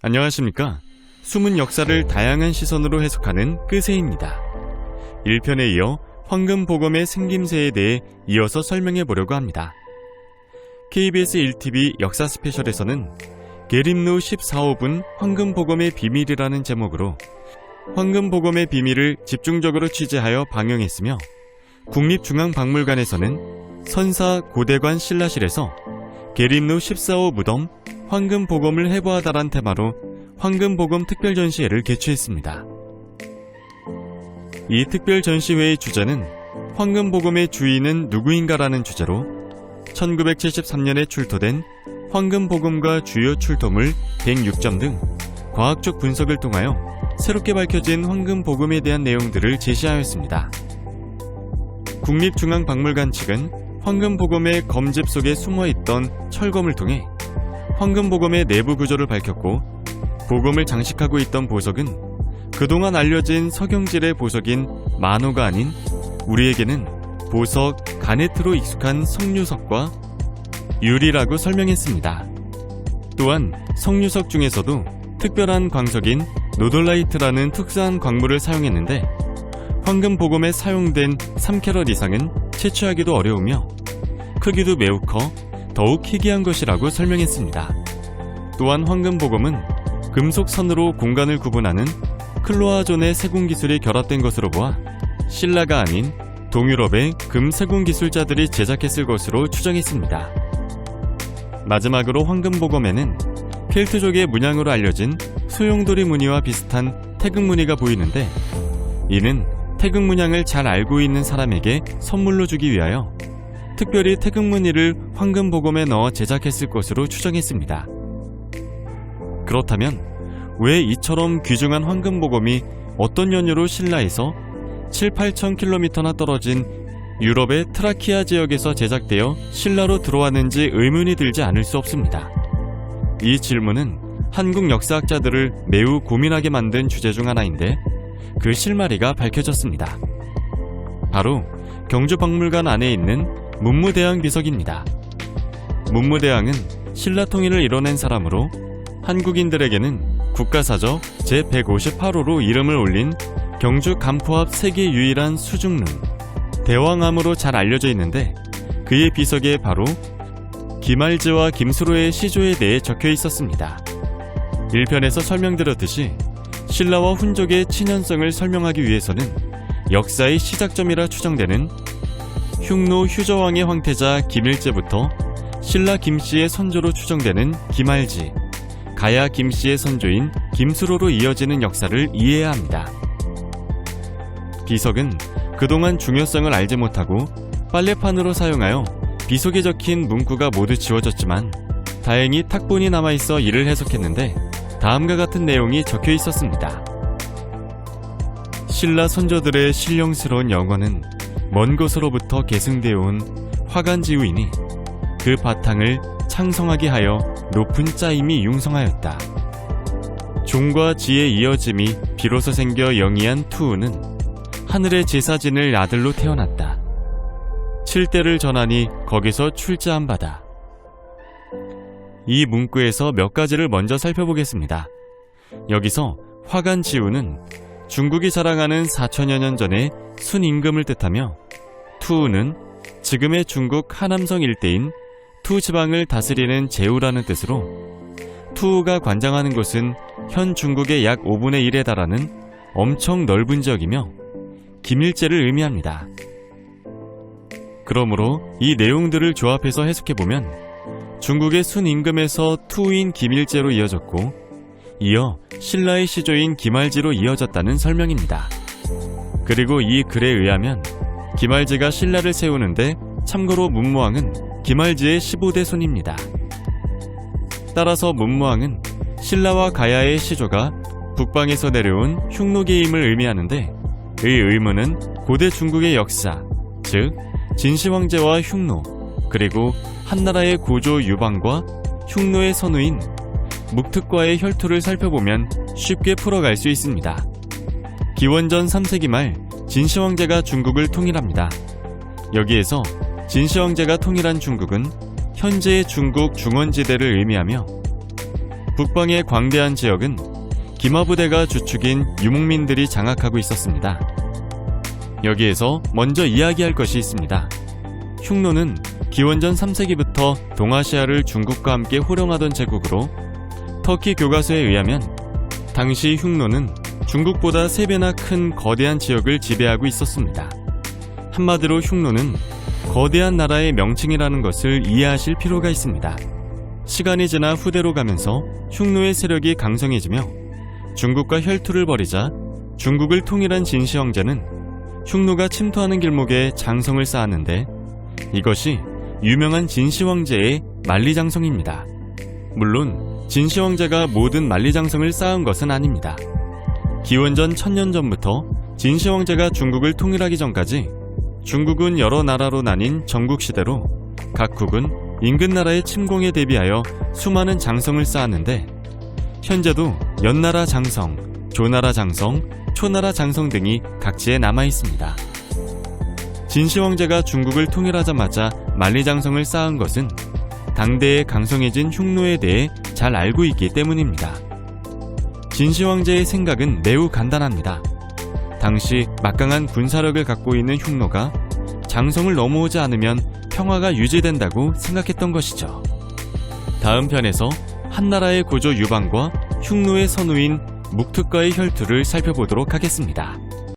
안녕하십니까. 숨은 역사를 다양한 시선으로 해석하는 끄세입니다. 1편에 이어 황금보검의 생김새에 대해 이어서 설명해 보려고 합니다. KBS 1TV 역사 스페셜에서는 계림루 14호분 황금보검의 비밀이라는 제목으로 황금보검의 비밀을 집중적으로 취재하여 방영했으며, 국립중앙박물관에서는 선사 고대관 신라실에서 계림루 14호 무덤 황금보검을 해부하다란 테마로 황금보검 특별전시회를 개최했습니다. 이 특별전시회의 주제는 황금보검의 주인은 누구인가라는 주제로 1973년에 출토된 황금보검과 주요 출토물 106점 등 과학적 분석을 통하여 새롭게 밝혀진 황금보검에 대한 내용들을 제시하였습니다. 국립중앙박물관 측은 황금보검의 검집 속에 숨어있던 철검을 통해 황금보검의 내부 구조를 밝혔고, 보검을 장식하고 있던 보석은 그동안 알려진 석영질의 보석인 만호가 아닌 우리에게는 보석, 가네트로 익숙한 석류석과 유리라고 설명했습니다. 또한 석류석 중에서도 특별한 광석인 노돌라이트라는 특수한 광물을 사용했는데, 황금보검에 사용된 3캐럿 이상은 채취하기도 어려우며 크기도 매우 커 더욱 희귀한 것이라고 설명했습니다. 또한 황금보검은 금속선으로 공간을 구분하는 클로아존의 세공 기술이 결합된 것으로 보아 신라가 아닌 동유럽의 금세공 기술자들이 제작했을 것으로 추정했습니다. 마지막으로 황금보검에는 켈트족의 문양으로 알려진 소용돌이 무늬와 비슷한 태극무늬가 보이는데, 이는 태극문양을 잘 알고 있는 사람에게 선물로 주기 위하여 특별히 태극무늬를 황금보검에 넣어 제작했을 것으로 추정했습니다. 그렇다면 왜 이처럼 귀중한 황금보검이 어떤 연유로 신라에서 7-8,000km나 떨어진 유럽의 트라키아 지역에서 제작되어 신라로 들어왔는지 의문이 들지 않을 수 없습니다. 이 질문은 한국 역사학자들을 매우 고민하게 만든 주제 중 하나인데, 그 실마리가 밝혀졌습니다. 바로 경주박물관 안에 있는 문무대왕 비석입니다. 문무대왕은 신라 통일을 이뤄낸 사람으로 한국인들에게는 국가사적 제158호로 이름을 올린 경주 간포합 세계 유일한 수중릉 대왕암으로 잘 알려져 있는데, 그의 비석에 바로 김알지와 김수로의 시조에 대해 적혀 있었습니다. 1편에서 설명드렸듯이 신라와 훈족의 친연성을 설명하기 위해서는 역사의 시작점이라 추정되는 흉노 휴저왕의 황태자 김일제부터 신라 김씨의 선조로 추정되는 김알지, 가야 김씨의 선조인 김수로로 이어지는 역사를 이해해야 합니다. 비석은 그동안 중요성을 알지 못하고 빨래판으로 사용하여 비석에 적힌 문구가 모두 지워졌지만, 다행히 탁본이 남아있어 이를 해석했는데 다음과 같은 내용이 적혀 있었습니다. 신라 선조들의 신령스러운 영원은 먼 곳으로부터 계승되어 온 화관지우이니 그 바탕을 창성하게 하여 높은 짜임이 융성하였다. 종과 지의 이어짐이 비로소 생겨 영이한 투우는 하늘의 제사진을 아들로 태어났다. 7대를 전하니 거기서 출자한 바다. 이 문구에서 몇 가지를 먼저 살펴보겠습니다. 여기서 화관지우는 중국이 자랑하는 4천여 년 전의 순임금을 뜻하며, 투우는 지금의 중국 하남성 일대인 투 지방을 다스리는 제후라는 뜻으로, 투우가 관장하는 곳은 현 중국의 약 5분의 1에 달하는 엄청 넓은 지역이며 김일제를 의미합니다. 그러므로 이 내용들을 조합해서 해석해보면 중국의 순임금에서 투우인 김일제로 이어졌고, 이어 신라의 시조인 김알지로 이어졌다는 설명입니다. 그리고 이 글에 의하면 김알지가 신라를 세우는데 참고로 문무왕은 김알지의 15대 손입니다. 따라서 문무왕은 신라와 가야의 시조가 북방에서 내려온 흉노계임을 의미하는데, 의 의문은 고대 중국의 역사, 즉 진시황제와 흉노, 그리고 한나라의 고조 유방과 흉노의 선우인 묵특과의 혈투를 살펴보면 쉽게 풀어갈 수 있습니다. 기원전 3세기 말 진시황제가 중국을 통일합니다. 여기에서 진시황제가 통일한 중국은 현재의 중국 중원지대를 의미하며, 북방의 광대한 지역은 기마부대가 주축인 유목민들이 장악하고 있었습니다. 여기에서 먼저 이야기할 것이 있습니다. 흉노는 기원전 3세기부터 동아시아를 중국과 함께 호령하던 제국으로 터키 교과서에 의하면 당시 흉노는 중국보다 3배나 큰 거대한 지역을 지배하고 있었습니다. 한마디로 흉노는 거대한 나라의 명칭이라는 것을 이해하실 필요가 있습니다. 시간이 지나 후대로 가면서 흉노의 세력이 강성해지며 중국과 혈투를 벌이자 중국을 통일한 진시 황제는 흉노가 침투하는 길목에 장성을 쌓았는데 이것이 유명한 진시 황제의 만리장성입니다. 물론 진시 황제가 모든 만리장성을 쌓은 것은 아닙니다. 기원전 1000년 전부터 진시 황제가 중국을 통일하기 전까지 중국은 여러 나라로 나뉜 전국시대로 각국은 인근 나라의 침공에 대비하여 수많은 장성을 쌓았는데 현재도 연나라 장성, 조나라 장성, 초나라 장성 등이 각지에 남아 있습니다. 진시 황제가 중국을 통일하자마자 만리장성을 쌓은 것은 당대에 강성해진 흉노에 대해 잘 알고 있기 때문입니다. 진시 황제의 생각은 매우 간단합니다. 당시 막강한 군사력을 갖고 있는 흉노가 장성을 넘어오지 않으면 평화가 유지된다고 생각했던 것이죠. 다음 편에서 한나라의 고조 유방과 흉노의 선우인 묵특과의 혈투를 살펴보도록 하겠습니다.